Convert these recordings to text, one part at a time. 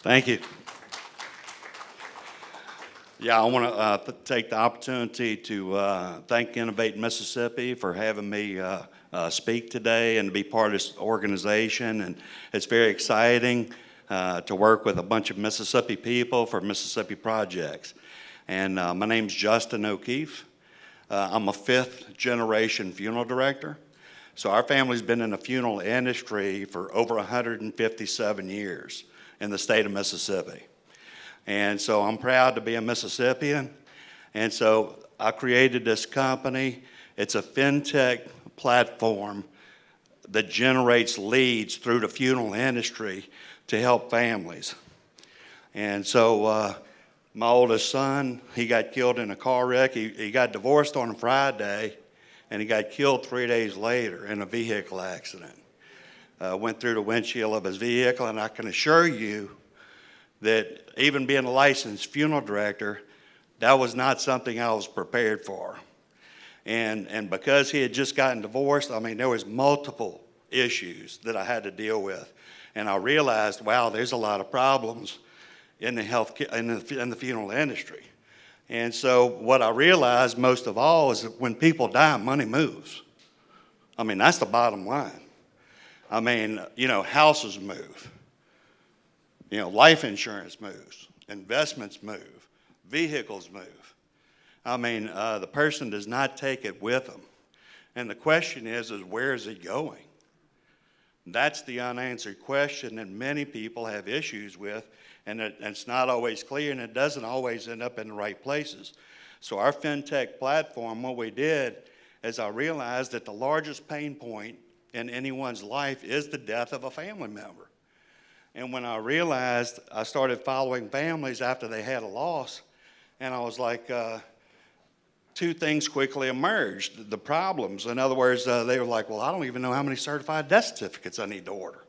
Thank you. Yeah, I want to take the opportunity to thank Innovate Mississippi for having me speak today and be part of this organization. And it's very exciting to work with a bunch of Mississippi people for Mississippi projects. And my name's Justin O'Keefe. I'm a fifth generation funeral director. So our family's been in the funeral industry for over 157 years in the state of Mississippi. And so I'm proud to be a Mississippian. And so I created this company. It's a fintech platform that generates leads through the funeral industry to help families. And so my oldest son, he got killed in a car wreck. He got divorced on a Friday, and he got killed 3 days later in a vehicle accident. Went through the windshield of his vehicle, and I can assure you that even being a licensed funeral director, that was not something I was prepared for. And because he had just gotten divorced, I mean, there was multiple issues that I had to deal with. And I realized, wow, there's a lot of problems in the in the funeral industry. And so what I realized most of all is that when people die, money moves. I mean, that's the bottom line. I mean, you know, houses move. You know, life insurance moves, investments move, vehicles move. I mean, the person does not take it with them. And the question is where is it going? That's the unanswered question that many people have issues with, and it's not always clear, and it doesn't always end up in the right places. So our fintech platform, what we did is I realized that the largest pain point in anyone's life is the death of a family member. And when I realized, I started following families after they had a loss, and I was like, two things quickly emerged, the problems. In other words, they were like, well, I don't even know how many certified death certificates I need to order,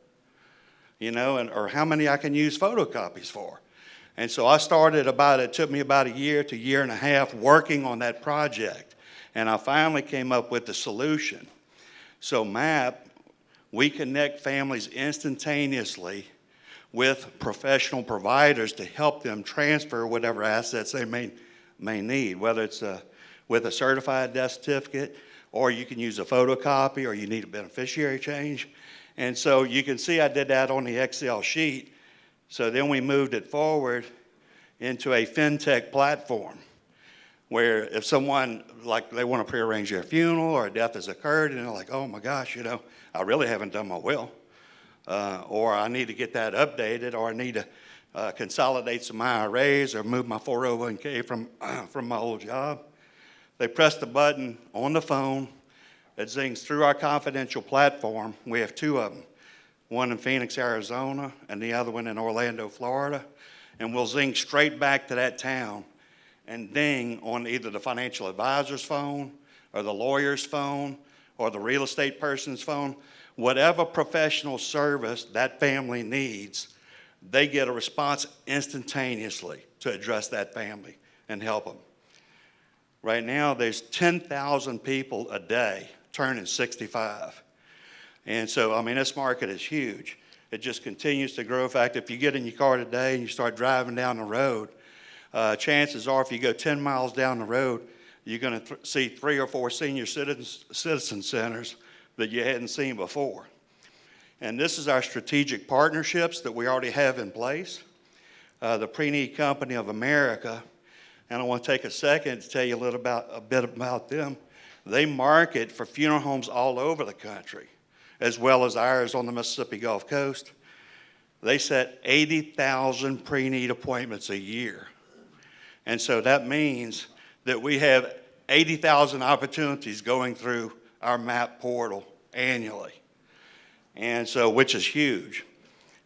you know, or how many I can use photocopies for. And so I started it took me about a year to year and a half working on that project, and I finally came up with the solution. So MAPP, we connect families instantaneously with professional providers to help them transfer whatever assets they may need, whether it's with a certified death certificate, or you can use a photocopy, or you need a beneficiary change. And so you can see I did that on the Excel sheet. So then we moved it forward into a fintech platform where if someone, like they want to prearrange their funeral or a death has occurred, and they're like, oh my gosh, you know, I really haven't done my will. Or I need to get that updated, or I need to consolidate some IRAs or move my 401k from my old job. They press the button on the phone. It zings through our confidential platform. We have two of them, one in Phoenix, Arizona, and the other one in Orlando, Florida. And we'll zing straight back to that town and ding on either the financial advisor's phone or the lawyer's phone or the real estate person's phone. Whatever professional service that family needs, they get a response instantaneously to address that family and help them. Right now, there's 10,000 people a day turning 65. And so, I mean, this market is huge. It just continues to grow. In fact, if you get in your car today and you start driving down the road, chances are if you go 10 miles down the road, you're going to see 3 or 4 senior citizen centers that you hadn't seen before. And this is our strategic partnerships that we already have in place. The Pre-Need Company of America, and I want to take a second to tell you a bit about them. They market for funeral homes all over the country, as well as ours on the Mississippi Gulf Coast. They set 80,000 pre-need appointments a year. And so that means that we have 80,000 opportunities going through our MAPP portal annually, and so, which is huge.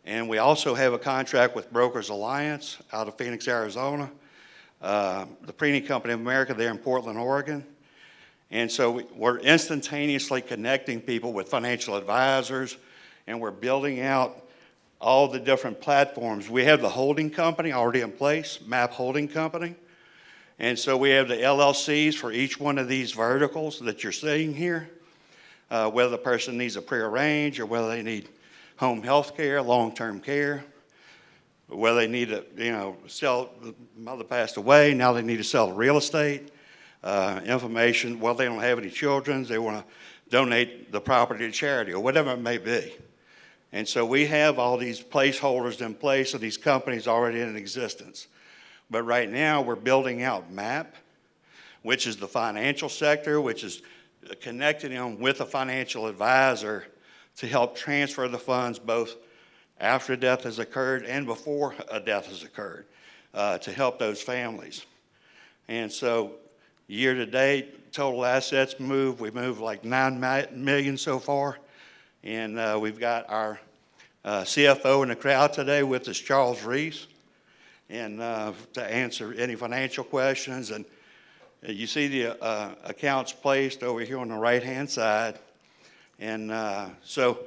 And we also have a contract with Brokers Alliance out of Phoenix, Arizona, the Pre-Need Company of America there in Portland, Oregon. And so we're instantaneously connecting people with financial advisors, and we're building out all the different platforms. We have the holding company already in place, MAPP Holding Company. And so we have the LLCs for each one of these verticals that you're seeing here, whether the person needs a prearrange or whether they need home health care, long-term care. where they need to, sell, mother passed away, now they need to sell the real estate, information, well, they don't have any children, they want to donate the property to charity or whatever it may be. And so we have all these placeholders in place of these companies already in existence. But right now we're building out MAPP, which is the financial sector, which is connecting them with a financial advisor to help transfer the funds both after death has occurred and before a death has occurred to help those families. And so year to date, total assets moved, we moved like $9 million so far. And we've got our CFO in the crowd today with us, Charles Reese, and to answer any financial questions. And you see the accounts placed over here on the right-hand side. And so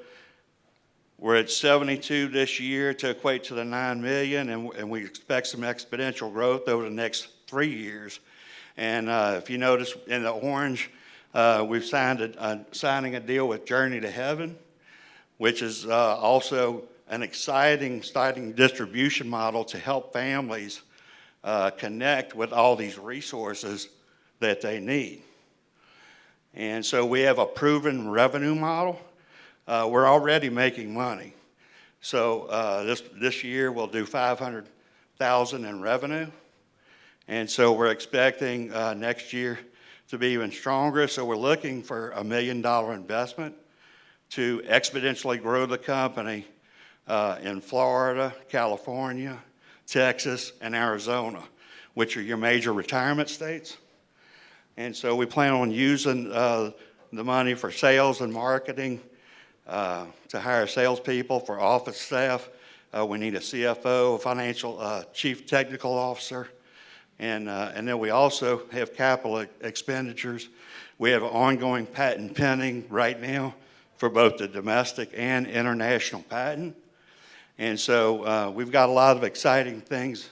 we're at 72 this year to equate to the 9 million, and we expect some exponential growth over the next 3 years. And if you notice in the orange, we've signing a deal with Journey to Heaven, which is also an exciting distribution model to help families connect with all these resources that they need. And so we have a proven revenue model. We're already making money. So this year we'll do $500,000 in revenue. And so we're expecting next year to be even stronger. So we're looking for $1 million investment to exponentially grow the company in Florida, California, Texas, and Arizona, which are your major retirement states. And so we plan on using the money for sales and marketing, to hire salespeople, for office staff. We need a CFO, a financial chief technical officer. And then we also have capital expenditures. We have ongoing patent pending right now for both the domestic and international patent. And so we've got a lot of exciting things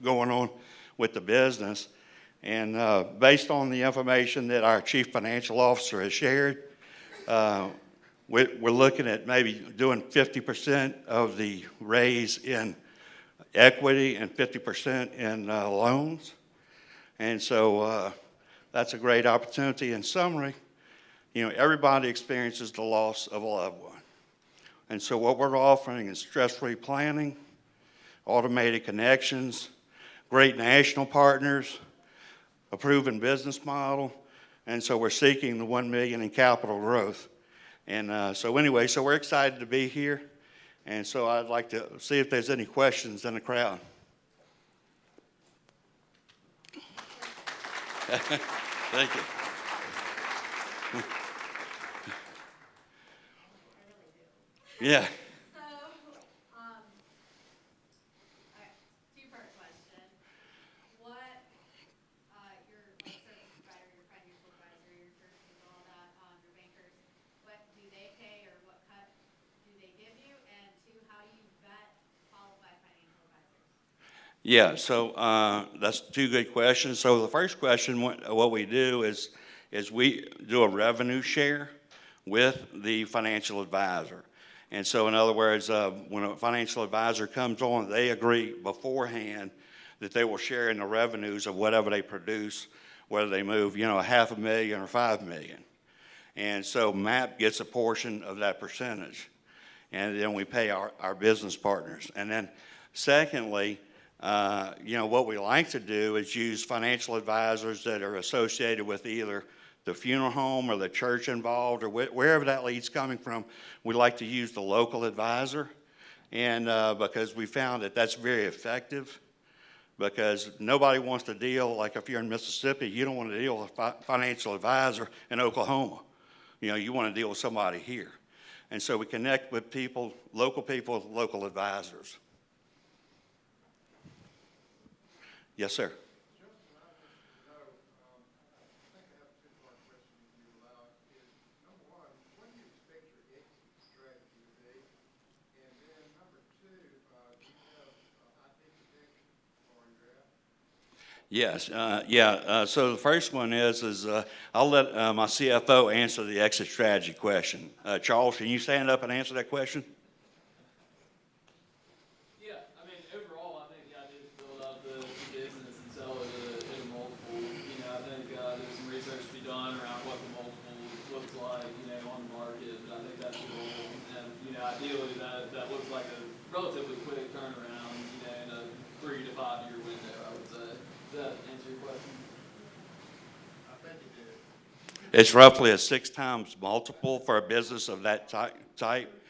going on with the business. And based on the information that our chief financial officer has shared, we're looking at maybe doing 50% of the raise in equity and 50% in loans. And so that's a great opportunity. In summary, everybody experiences the loss of a loved one. And so what we're offering is stress-free planning, automated connections, great national partners, a proven business model. And so we're seeking the $1 million in capital growth. And so we're excited to be here. And so I'd like to see if there's any questions in the crowd. Thank you. Yeah. So, two-part question. What your service provider, your financial advisor, your church, all that, your bankers, what do they pay or what cut do they give you? And two, how do you vet qualified financial advisors? Yeah, so that's two good questions. So the first question, what we do is we do a revenue share with the financial advisor. And so in other words, when a financial advisor comes on, they agree beforehand that they will share in the revenues of whatever they produce, whether they move, $500,000 or $5 million. And so MAPP gets a portion of that percentage. And then we pay our business partners. And then secondly, what we like to do is use financial advisors that are associated with either the funeral home or the church involved or wherever that lead's coming from. We like to use the local advisor, and because we found that that's very effective, because nobody wants to deal, like if you're in Mississippi, you don't want to deal with a financial advisor in Oklahoma. You want to deal with somebody here. And so we connect with local advisors. Yes, sir. Yes, so the first one is I'll let my CFO answer the exit strategy question. Charles, can you stand up and answer that question? Yeah, I mean, overall, looks like, on the market, but I think that's the goal. And, ideally, that looks like a relatively quick turnaround, in a 3 to 5 year window, I would say. Does that answer your question? I think it did. It's roughly a 6 times multiple for a business of that type.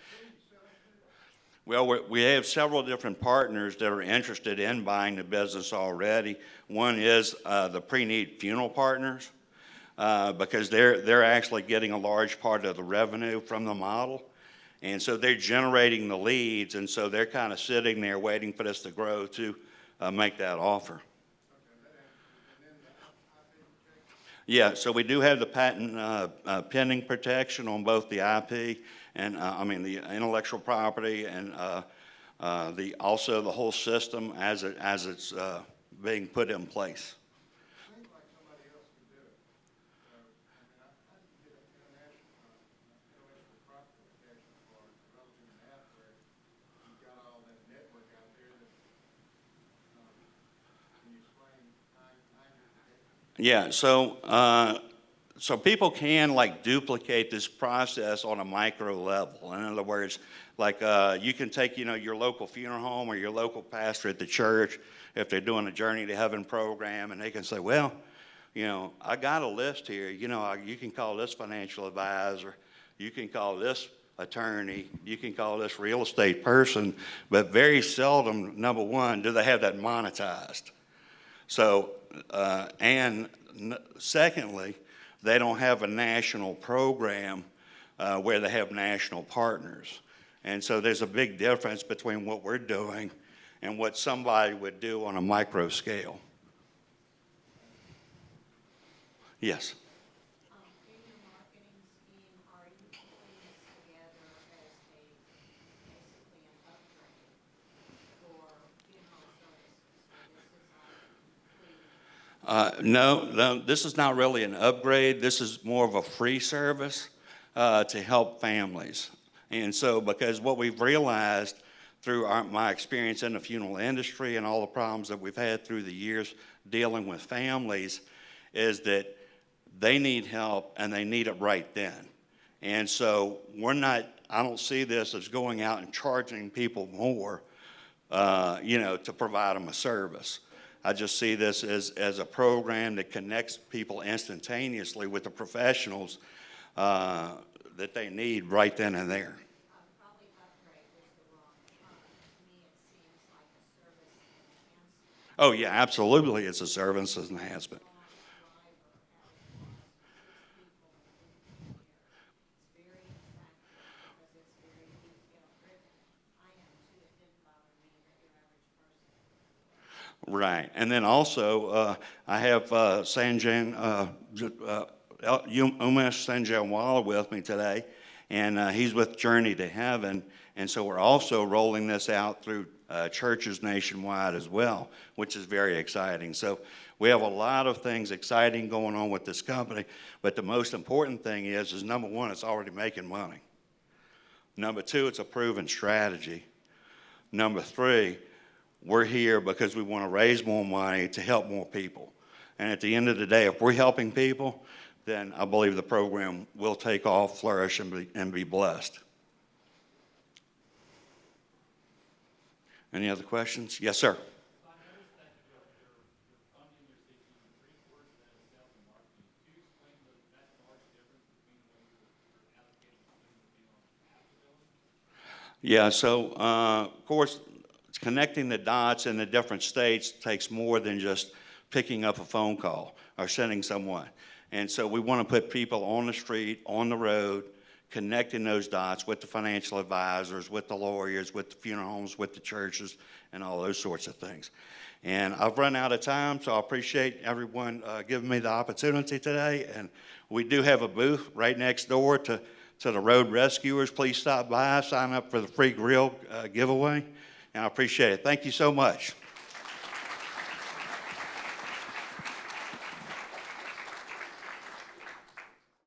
Well, we have several different partners that are interested in buying the business already. One is the pre-need funeral partners, because they're actually getting a large part of the revenue from the model. And so they're generating the leads, and so they're kind of sitting there waiting for this to grow to make that offer. Yeah, so we do have the patent pending protection on both the IP and, the intellectual property and also the whole system as it's being put in place. Seems like somebody else could do it. How do you get an intellectual property protection for developing an app where you've got all that network out there that, can you explain how you protect it? Yeah, so people can like duplicate this process on a micro level. In other words, like you can take your local funeral home or your local pastor at the church if they're doing a Journey to Heaven program, and they can say, well, I got a list here. You can call this financial advisor, you can call this attorney, you can call this real estate person, but very seldom, number one, do they have that monetized. So, secondly, they don't have a national program where they have national partners. And so there's a big difference between what we're doing and what somebody would do on a micro scale. Yes? In your marketing scheme, are you putting this together as basically an upgrade for funeral services? So this is all included? No, this is not really an upgrade. This is more of a free service to help families. And so, because what we've realized through my experience in the funeral industry and all the problems that we've had through the years dealing with families is that they need help and they need it right then. And so I don't see this as going out and charging people more, to provide them a service. I just see this as a program that connects people instantaneously with the professionals that they need right then and there. Probably upgrade is the wrong term. To me, it seems like a service enhancement. Oh, yeah, absolutely, it's a service enhancement. It's very attractive because it's very detail driven. I am too. It didn't bother me that your average person. Right, and then also, I have Sanjan, Umesh Sanjanwala with me today, and he's with Journey to Heaven, and so we're also rolling this out through churches nationwide as well, which is very exciting. So we have a lot of things exciting going on with this company, but the most important thing is number one, it's already making money. Number two, it's a proven strategy. Number three, we're here because we want to raise more money to help more people. And at the end of the day, if we're helping people, then I believe the program will take off, flourish, and be blessed. Any other questions? Yes, sir. I noticed that your funding you're seeking 3/4 of that is sales and marketing. Could you explain that large difference between the way you're allocating funding between on MAPP ability? Yeah, so of course, connecting the dots in the different states takes more than just picking up a phone call or sending someone. And so we want to put people on the street, on the road, connecting those dots with the financial advisors, with the lawyers, with the funeral homes, with the churches, and all those sorts of things. And I've run out of time, so I appreciate everyone giving me the opportunity today. And we do have a booth right next door to the Road Rescuers. Please stop by, sign up for the free grill giveaway, and I appreciate it. Thank you so much.